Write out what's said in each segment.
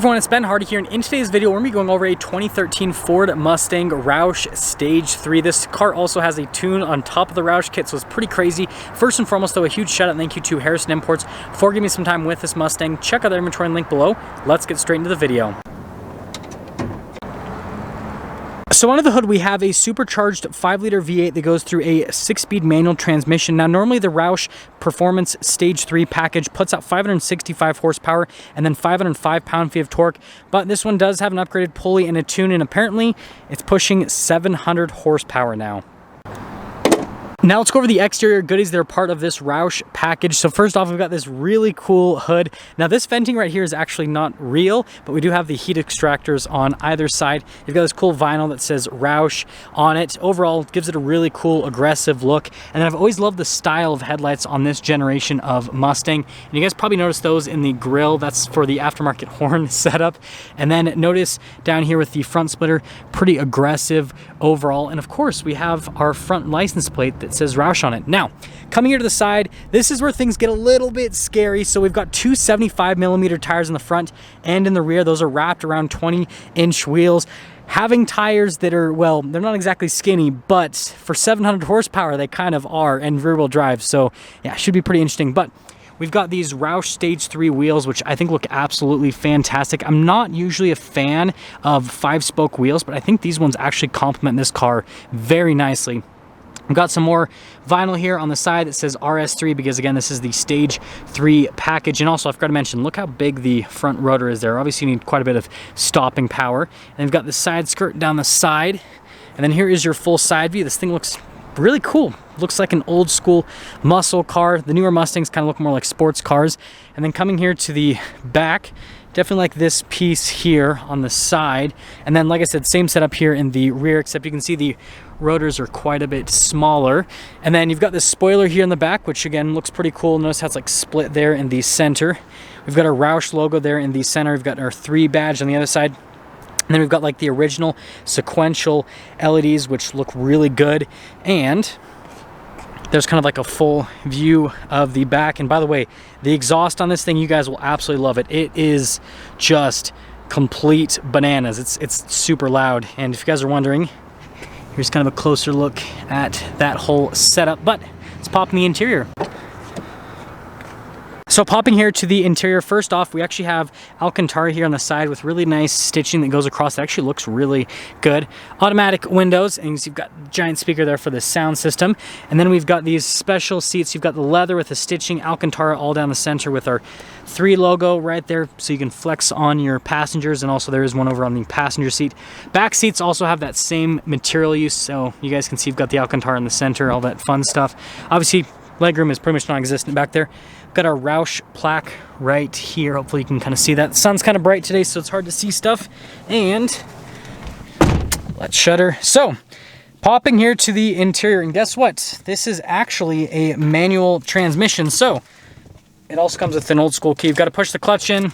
everyone, it's Ben Hardy here, and in today's video we're going to be going over a 2013 Ford Mustang Roush Stage 3. This car also has a tune on top of the Roush kit, so it's pretty crazy. First and foremost though, a huge shout out and thank you to Harrison Imports for giving me some time with this Mustang. Check out their inventory and link below. Let's get straight into the video. So under the hood we have a supercharged 5-liter V8 that goes through a 6-speed manual transmission. Now normally the Roush Performance Stage 3 package puts out 565 horsepower and then 505 pound-feet of torque, but this one does have an upgraded pulley and a tune, and apparently it's pushing 700 horsepower now. Now let's go over the exterior goodies that are part of this Roush package. So first off, we've got this really cool hood. Now this venting right here is actually not real, but we do have the heat extractors on either side. You've got this cool vinyl that says Roush on it. Overall, it gives it a really cool, aggressive look. And then I've always loved the style of headlights on this generation of Mustang. And you guys probably noticed those in the grille. That's for the aftermarket horn setup. And then notice down here with the front splitter, pretty aggressive overall. And of course, we have our front license plate that says Roush on it. Now, coming here to the side, this is where things get a little bit scary. So we've got two 75mm tires in the front and in the rear. Those are wrapped around 20-inch wheels. Having tires that are, well, they're not exactly skinny, but for 700 horsepower, they kind of are, and rear-wheel drive. So yeah, should be pretty interesting. But we've got these Roush Stage 3 wheels, which I think look absolutely fantastic. I'm not usually a fan of 5-spoke wheels, but I think these ones actually complement this car very nicely. We've got some more vinyl here on the side that says RS3 because, again, this is the Stage 3 package. And also, I forgot to mention, look how big the front rotor is there. Obviously, you need quite a bit of stopping power. And we've got the side skirt down the side. And then here is your full side view. This thing looks really cool. Looks like an old school muscle car. The newer Mustangs kind of look more like sports cars. And then coming here to the back, definitely like this piece here on the side. And then, like I said, same setup here in the rear, except you can see the rotors are quite a bit smaller. And then you've got this spoiler here in the back, which again looks pretty cool. Notice how it's like split there in the center. We've got our Roush logo there in the center. We've got our 3 badge on the other side. And then we've got like the original sequential LEDs, which look really good. And there's kind of like a full view of the back. And by the way, the exhaust on this thing, you guys will absolutely love it. It is just complete bananas. It's super loud. And if you guys are wondering, here's kind of a closer look at that whole setup. But let's pop in the interior. So popping here to the interior, first off, we actually have Alcantara here on the side with really nice stitching that goes across. It actually looks really good. Automatic windows, and you've got a giant speaker there for the sound system. And then we've got these special seats. You've got the leather with the stitching, Alcantara all down the center with our 3 logo right there, so you can flex on your passengers. And also there is one over on the passenger seat. Back seats also have that same material use, so you guys can see you've got the Alcantara in the center, all that fun stuff. Obviously, legroom is pretty much non-existent back there. Got our Roush plaque right here. Hopefully you can kind of see that. The sun's kind of bright today, so it's hard to see stuff. And let's shutter. So popping here to the interior, and guess what? This is actually a manual transmission. So it also comes with an old school key. You've got to push the clutch in.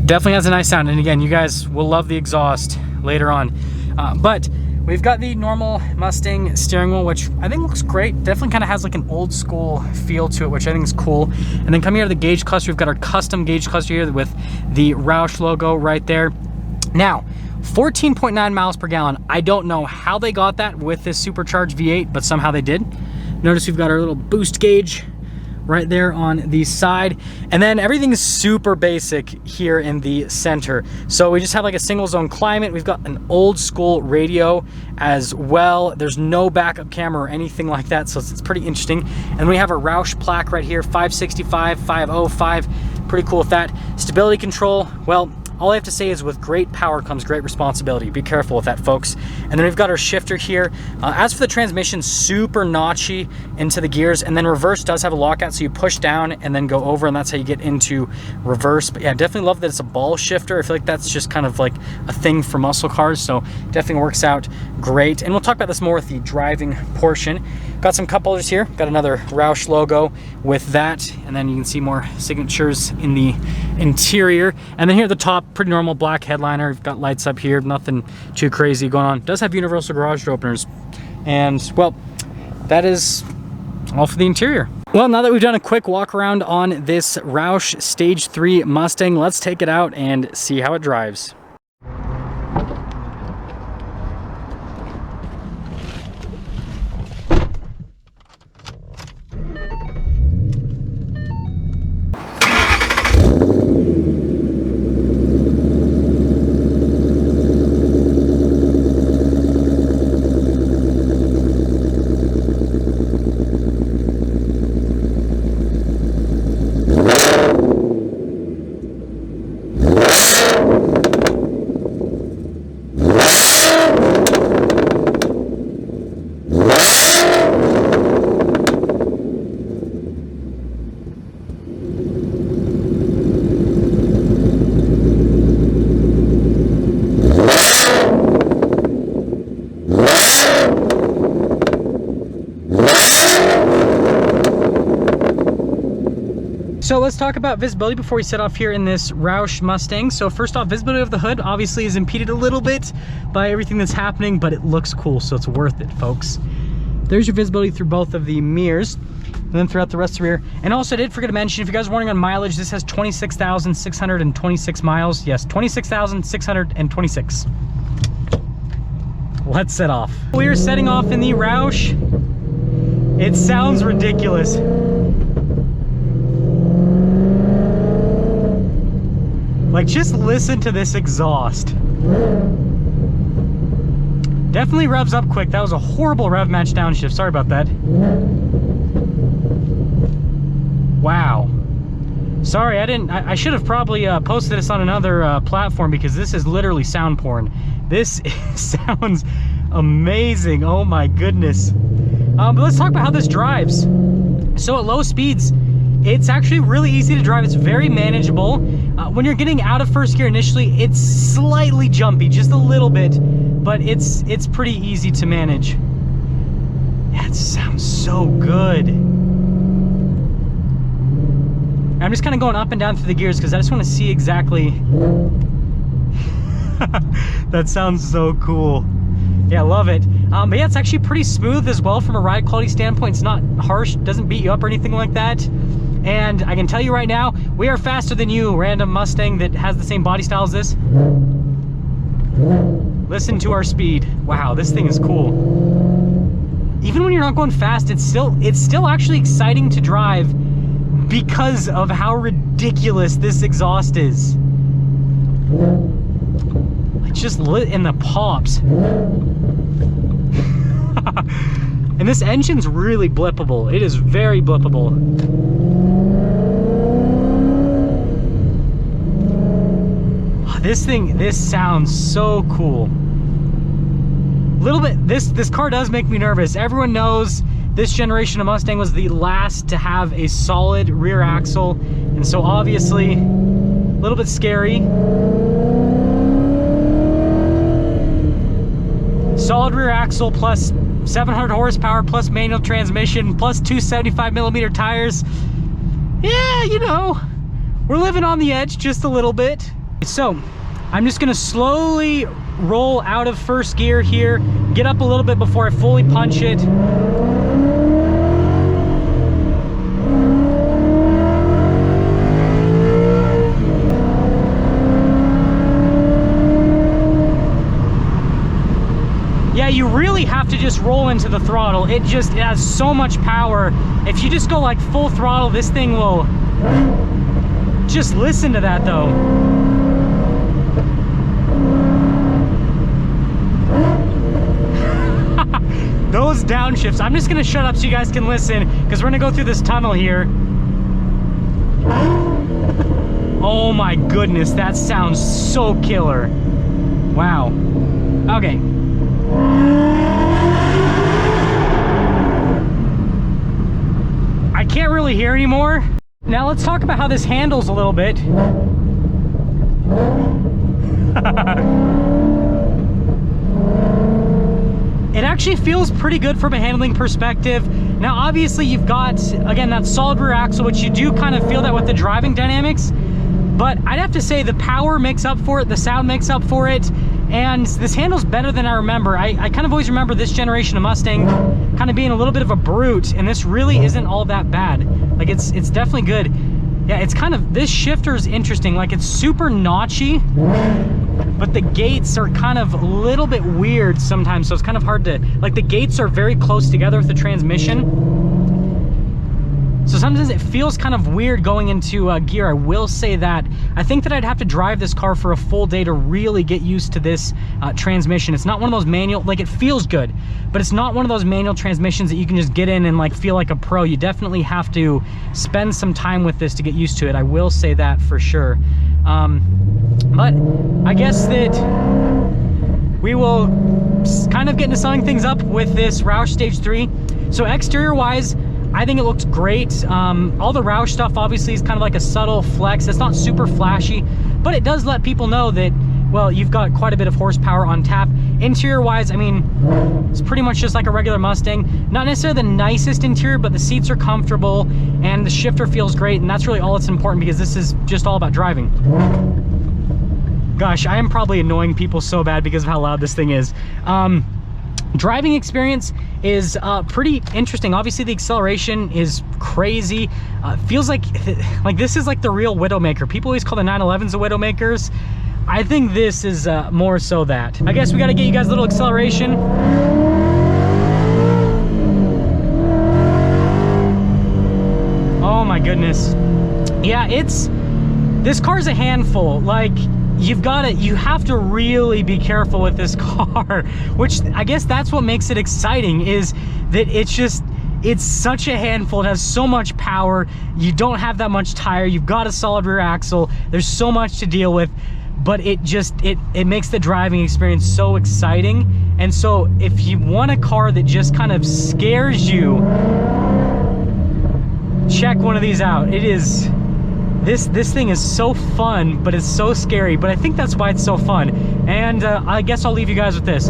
Definitely has a nice sound. And again, you guys will love the exhaust later on. But we've got the normal Mustang steering wheel, which I think looks great. Definitely kind of has like an old school feel to it, which I think is cool. And then coming here to the gauge cluster, we've got our custom gauge cluster here with the Roush logo right there. Now, 14.9 miles per gallon. I don't know how they got that with this supercharged V8, but somehow they did. Notice we've got our little boost gauge right there on the side, and then everything is super basic here in the center. So we just have like a single zone climate. We've got an old school radio as well. There's no backup camera or anything like that, so it's pretty interesting. And we have a Roush plaque right here, 565, 505. Pretty cool with that. Stability control, well, all I have to say is with great power comes great responsibility. Be careful with that, folks. And then we've got our shifter here. As for the transmission, super notchy into the gears. And then reverse does have a lockout, so you push down and then go over, and that's how you get into reverse. But yeah, definitely love that it's a ball shifter. I feel like that's just kind of like a thing for muscle cars, so definitely works out great. And we'll talk about this more with the driving portion. Got some cup holders here. Got another Roush logo with that. And then you can see more signatures in the interior. And then here at the top, pretty normal black headliner. We've got lights up here, nothing too crazy going on. It does have universal garage door openers. And well, that is all for the interior. Well, now that we've done a quick walk around on this Roush Stage 3 Mustang, let's take it out and see how it drives. So let's talk about visibility before we set off here in this Roush Mustang. So first off, visibility of the hood obviously is impeded a little bit by everything that's happening, but it looks cool, so it's worth it, folks. There's your visibility through both of the mirrors, and then throughout the rest of the rear. And also, I did forget to mention, if you guys are wondering on mileage, this has 26,626 miles. Yes, 26,626. Let's set off. We are setting off in the Roush. It sounds ridiculous. Like, just listen to this exhaust. Definitely revs up quick. That was a horrible rev match downshift. Sorry about that. Wow. Sorry, I should have probably posted this on another platform, because this is literally sound porn. This sounds amazing. Oh my goodness. But let's talk about how this drives. So at low speeds, it's actually really easy to drive. It's very manageable. When you're getting out of first gear initially, it's slightly jumpy, just a little bit, but it's pretty easy to manage. That sounds so good. I'm just kind of going up and down through the gears because I just want to see exactly. That sounds so cool. Yeah, I love it. But yeah, it's actually pretty smooth as well from a ride quality standpoint. It's not harsh, doesn't beat you up or anything like that. And I can tell you right now, we are faster than you, random Mustang that has the same body style as this. Listen to our speed. Wow, this thing is cool. Even when you're not going fast, it's still actually exciting to drive because of how ridiculous this exhaust is. It's just lit in the pops. And this engine's really blippable. It is very blippable. This sounds so cool. Little bit, this car does make me nervous. Everyone knows this generation of Mustang was the last to have a solid rear axle, and so obviously a little bit scary. Solid rear axle plus 700 horsepower plus manual transmission plus 275mm tires. Yeah, you know, we're living on the edge just a little bit. So I'm just gonna slowly roll out of first gear here, get up a little bit before I fully punch it. Yeah, you really have to just roll into the throttle. It has so much power. If you just go like full throttle, this thing will... Just listen to that though. Those downshifts. I'm just gonna shut up so you guys can listen, because we're gonna go through this tunnel here. Oh my goodness, that sounds so killer. Wow. Okay. I can't really hear anymore. Now let's talk about how this handles a little bit. It actually feels pretty good from a handling perspective. Now obviously you've got, again, that solid rear axle, which you do kind of feel that with the driving dynamics, but I'd have to say the power makes up for it, the sound makes up for it, And this handles better than I remember. I kind of always remember this generation of Mustang kind of being a little bit of a brute, and this really isn't all that bad. Like it's definitely good. Yeah, it's kind of, this shifter is interesting. Like it's super notchy, but the gates are kind of a little bit weird sometimes. So it's kind of hard to, like the gates are very close together with the transmission. So sometimes it feels kind of weird going into gear, I will say that. I think that I'd have to drive this car for a full day to really get used to this transmission. It's not one of those manual, like it feels good, but it's not one of those manual transmissions that you can just get in and like feel like a pro. You definitely have to spend some time with this to get used to it. I will say that for sure. But I guess that we will kind of get into selling things up with this Roush Stage 3. So exterior wise, I think it looks great. All the Roush stuff obviously is kind of like a subtle flex. It's not super flashy, but it does let people know that, well, you've got quite a bit of horsepower on tap. Interior wise, I mean, it's pretty much just like a regular Mustang. Not necessarily the nicest interior, but the seats are comfortable and the shifter feels great, and that's really all that's important because this is just all about driving. Gosh, I am probably annoying people so bad because of how loud this thing is. Driving experience is pretty interesting. Obviously the acceleration is crazy. Feels like this is like the real Widowmaker. People always call the 911s the Widowmakers. I think this is more so that. I guess we got to get you guys a little acceleration. Oh my goodness. Yeah, this car's a handful. Like, you have to really be careful with this car, which I guess that's what makes it exciting, is that it's such a handful. It has so much power. You don't have that much tire. You've got a solid rear axle. There's so much to deal with, but it makes the driving experience so exciting. And so if you want a car that just kind of scares you, check one of these out. It is, this thing is so fun, but it's so scary, but I think that's why it's so fun. And I guess I'll leave you guys with this.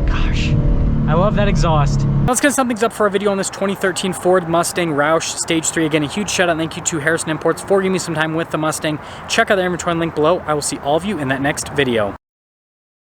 Gosh, I love that exhaust. Let's get some things up for our video on this 2013 Ford Mustang Roush Stage 3. Again, a huge shout out and thank you to Harrison Imports for giving me some time with the Mustang. Check out the inventory link below. I will see all of you in that next video.